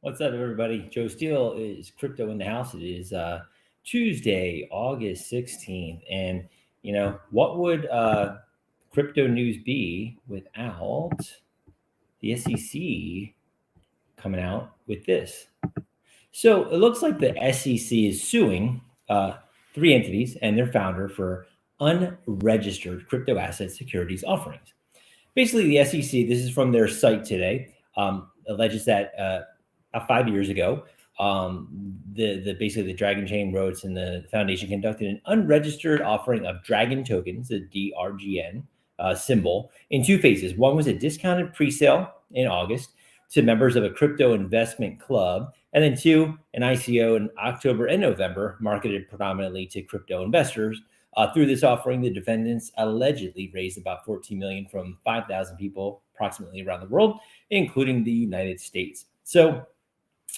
What's up, everybody? Joe Steele is Crypto in the House. It is Tuesday, August 16th. And, what would crypto news be without the SEC coming out with this? So it looks like the SEC is suing three entities and their founder for unregistered crypto asset securities offerings. Basically, the SEC, this is from their site today, alleges that 5 years ago, basically the Dragon Chain Rhodes and the foundation conducted an unregistered offering of Dragon tokens, the DRGN symbol, in two phases. One was a discounted pre-sale in August to members of a crypto investment club, and then two, an ICO in October and November, marketed predominantly to crypto investors. Through this offering, the defendants allegedly raised about $14 million from 5,000 people approximately around the world, including the United States. So,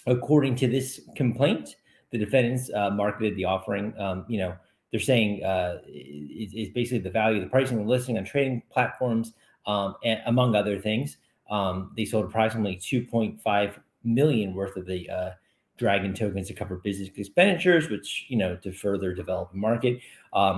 according to this complaint, the defendants marketed the offering. They're saying it's basically the value, the pricing, and listing on trading platforms, and among other things. They sold approximately 2.5 million worth of the Dragon tokens to cover business expenditures, which, to further develop the market,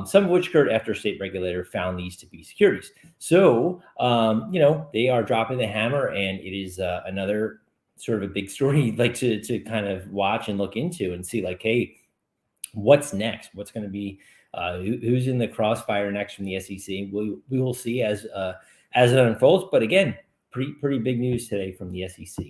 some of which occurred after a state regulator found these to be securities. So, they are dropping the hammer, and it is another sort of a big story you'd like to kind of watch and look into and see, like, hey, what's next? What's going to be, who's in the crossfire next from the SEC? We will see as it unfolds. But again, pretty big news today from the SEC.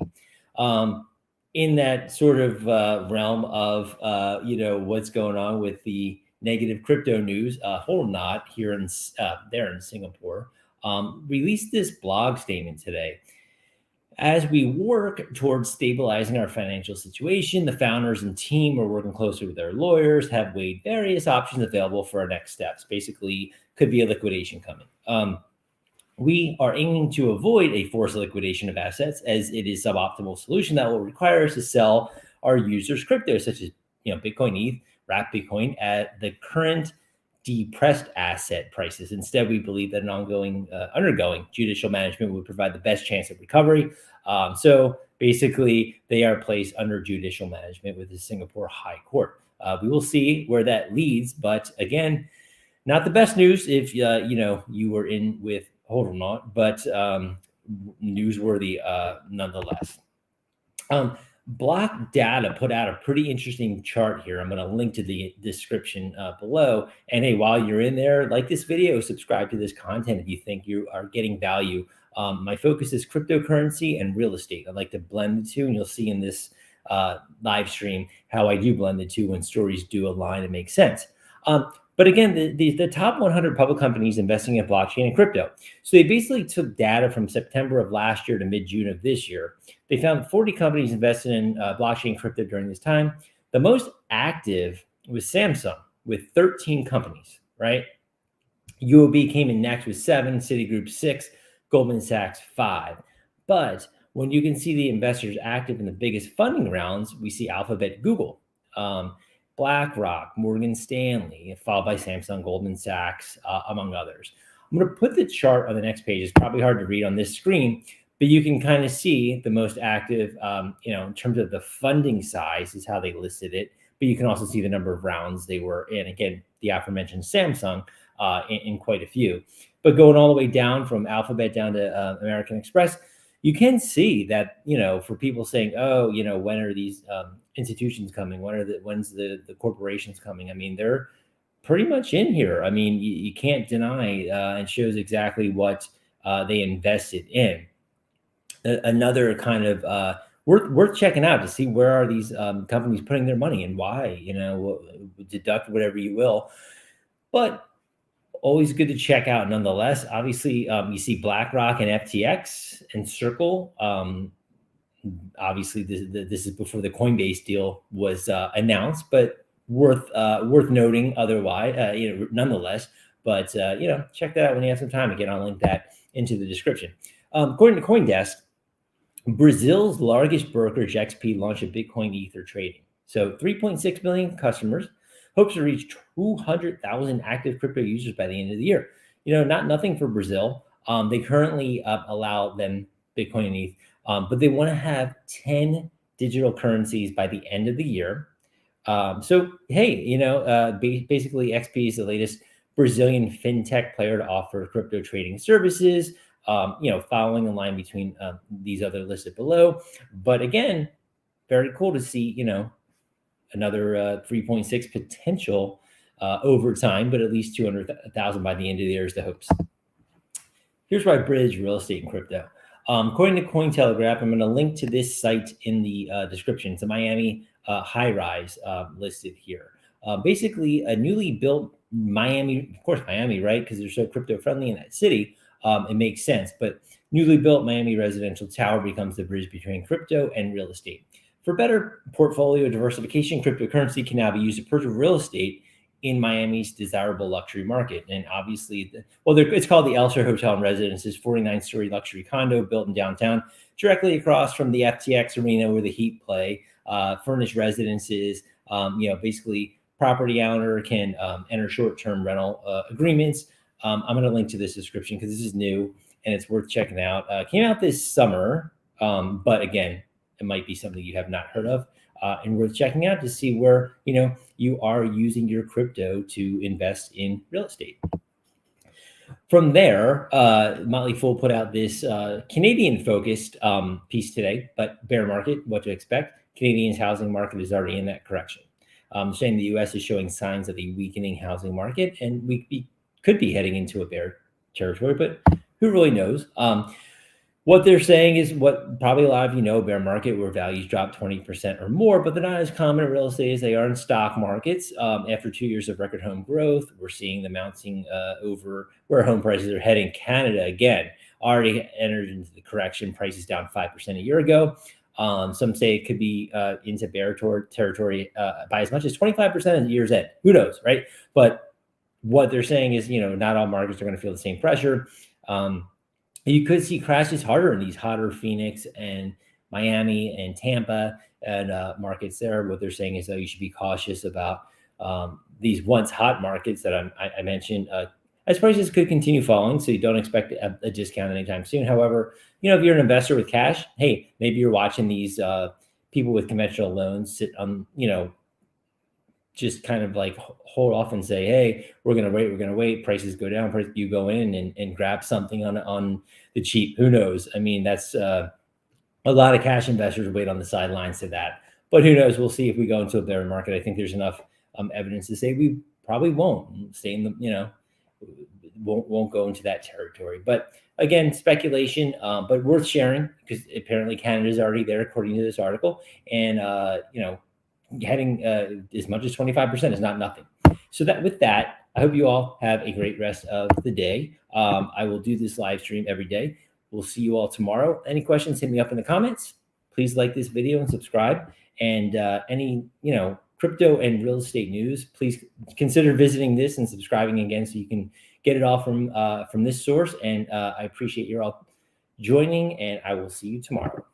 In that sort of realm of, what's going on with the negative crypto news, hodlnaut here in Singapore released this blog statement today. As we work towards stabilizing our financial situation, the founders and team are working closely with their lawyers, have weighed various options available for our next steps. Basically, could be a liquidation coming. We are aiming to avoid a forced liquidation of assets, as it is suboptimal solution that will require us to sell our users crypto, such as Bitcoin, ETH, wrap Bitcoin at the current depressed asset prices. Instead, we believe that an undergoing judicial management would provide the best chance of recovery. So basically, they are placed under judicial management with the Singapore High Court. We will see where that leads, but again, not the best news if you were in with hodlnaut, but newsworthy nonetheless. Block Data put out a pretty interesting chart here. I'm going to link to the description below. And hey, while you're in there, like this video, subscribe to this content if you think you are getting value. My focus is cryptocurrency and real estate. I like to blend the two, and you'll see in this live stream how I do blend the two when stories do align and make sense. But again, the top 100 public companies investing in blockchain and crypto. So they basically took data from September of last year to mid-June of this year. They found 40 companies invested in blockchain and crypto during this time. The most active was Samsung with 13 companies, right? UOB came in next with 7, Citigroup 6, Goldman Sachs 5. But when you can see the investors active in the biggest funding rounds, we see Alphabet, Google, BlackRock, Morgan Stanley, followed by Samsung, Goldman Sachs, among others. I'm going to put the chart on the next page. It's probably hard to read on this screen, but you can kind of see the most active, in terms of the funding size is how they listed it. But you can also see the number of rounds they were in. Again, the aforementioned Samsung in quite a few. But going all the way down from Alphabet down to American Express, you can see that, for people saying, oh, when are these institutions coming? When's the corporations coming? I mean, they're pretty much in here. I mean, you can't deny it shows exactly what they invested in. Another kind of worth checking out to see where are these companies putting their money and why, deduct whatever you will. But always good to check out nonetheless. Obviously, you see BlackRock and FTX and Circle. Obviously, this is before the Coinbase deal was announced, but worth noting otherwise, nonetheless. But check that out when you have some time. Again, I'll link that into the description. According to CoinDesk, Brazil's largest brokerage XP launched a Bitcoin Ether trading. So 3.6 million customers, hopes to reach 200,000 active crypto users by the end of the year. Nothing for Brazil. They currently allow them Bitcoin and ETH, but they want to have 10 digital currencies by the end of the year. So, hey, basically XP is the latest Brazilian fintech player to offer crypto trading services, following the line between these other listed below. But again, very cool to see, another 3.6 potential over time, but at least 200,000 by the end of the year is the hopes. Here's why I bridge real estate and crypto. According to Cointelegraph, I'm going to link to this site in the description. It's a Miami high-rise listed here. Basically, a newly built Miami, of course, Miami, right? Because they're so crypto-friendly in that city. It makes sense. But newly built Miami residential tower becomes the bridge between crypto and real estate. For better portfolio diversification, cryptocurrency can now be used to purchase real estate in Miami's desirable luxury market. And obviously, it's called the Elser Hotel and Residences, 49-story luxury condo built in downtown, directly across from the FTX arena where the Heat play. Furnished residences, basically property owner can enter short-term rental agreements. I'm going to link to this description because this is new and it's worth checking out. Came out this summer, but again, it might be something you have not heard of. And worth checking out to see where you are using your crypto to invest in real estate. From there, Motley Fool put out this Canadian-focused piece today, but bear market, what to expect. Canadian's housing market is already in that correction. Saying the U.S. is showing signs of a weakening housing market, and we could be heading into a bear territory, but who really knows? What they're saying is what probably a lot of bear market where values drop 20% or more, but they're not as common in real estate as they are in stock markets. After 2 years of record home growth, we're seeing the mounting over where home prices are heading. Canada, again, already entered into the correction. Prices down 5% a year ago. Some say it could be into bear territory by as much as 25% at the year's end. Who knows, right? But what they're saying is, not all markets are going to feel the same pressure. You could see crashes harder in these hotter Phoenix and Miami and Tampa and markets there. What they're saying is that you should be cautious about these once hot markets that I mentioned, as prices could continue falling. So you don't expect a discount anytime soon. However, if you're an investor with cash, hey, maybe you're watching these people with conventional loans sit on, just kind of like hold off and say, hey, we're going to wait, prices go down, you go in and grab something on the cheap. Who knows? I mean, that's a lot of cash investors wait on the sidelines to that, but who knows? We'll see if we go into a bear market. I think there's enough evidence to say we probably won't stay in the, won't go into that territory. But again, speculation, but worth sharing because apparently Canada's already there according to this article. And, heading as much as 25% is not nothing. So with that, I hope you all have a great rest of the day. I will do this live stream every day. We'll see you all tomorrow. Any questions, hit me up in the comments. Please like this video and subscribe. And any, crypto and real estate news, please consider visiting this and subscribing again so you can get it all from this source. And I appreciate you all joining, and I will see you tomorrow.